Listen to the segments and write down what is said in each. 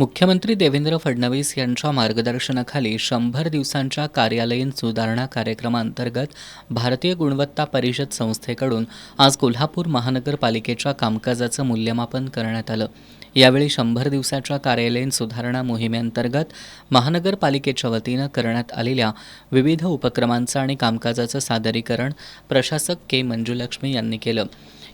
मुख्यमंत्री देवेंद्र फडणवीस यांच्या मार्गदर्शनाखाली 100 दिवसांच्या कार्यालयीन सुधारणा कार्यक्रमांतर्गत भारतीय गुणवत्ता परिषद संस्थेकडून आज कोल्हापूर महानगरपालिकेच्या कामकाजाचं मूल्यमापन करण्यात आलं। यावेळी 100 दिवसाच्या कार्यालयीन सुधारणा मोहिमेअंतर्गत महानगरपालिकेच्या वतीनं करण्यात आलेल्या विविध उपक्रमांचं आणि कामकाजाचं सादरीकरण प्रशासक के मंजुलक्ष्मी यांनी केलं।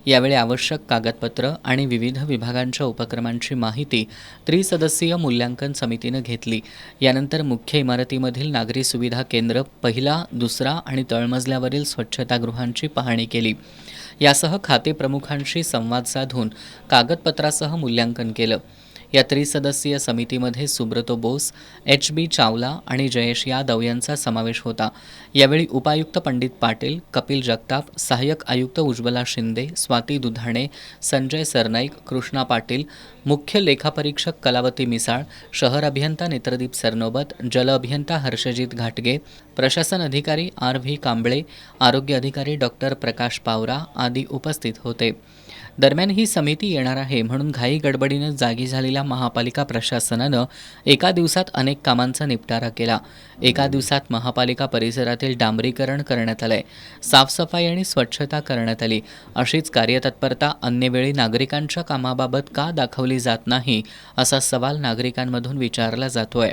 यावेळी आवश्यक कागदपत्र आणि विविध विभागांच्या उपक्रमांची माहिती त्रिसदस्यीय मूल्यांकन समितीनं घेतली। यानंतर मुख्य इमारतीमधील नागरी सुविधा केंद्र, पहिला, दुसरा आणि तळमजल्यावरील स्वच्छतागृहांची पाहणी केली। यासह खाते प्रमुखांशी संवाद साधून कागदपत्रासह मूल्यांकन केलं। या त्रिसदस्यीय समितीमध्ये सुब्रतो बोस, एच.बी. चावला आणि जयेश यादव यांचा समावेश होता। यावेळी उपायुक्त पंडित पाटील, कपिल जगताप, सहाय्यक आयुक्त उज्ज्वला शिंदे, स्वाती दुधाणे, संजय सरनाईक, कृष्णा पाटील, मुख्य लेखापरीक्षक कलावती मिसाळ, शहर अभियंता नेत्रदीप सरनोबत, जल अभियंता हर्षजित घाटगे, प्रशासन अधिकारी आर.व्ही. कांबळे, आरोग्य अधिकारी डॉक्टर प्रकाश पावरा आदी उपस्थित होते। दरम्यान ही समिती येणार आहे म्हणून घाई गडबडीनं जागी झालेल्या महापालिका प्रशासनानं एका दिवसात अनेक कामांचा निपटारा केला। एका दिवसात महापालिका परिसरातील डांबरीकरण करण्यात आलंय, साफसफाई आणि स्वच्छता करण्यात आली। अशीच कार्यतत्परता अन्य वेळी नागरिकांच्या कामाबाबत का दाखवली जात नाही, असा सवाल नागरिकांमधून विचारला जातोय।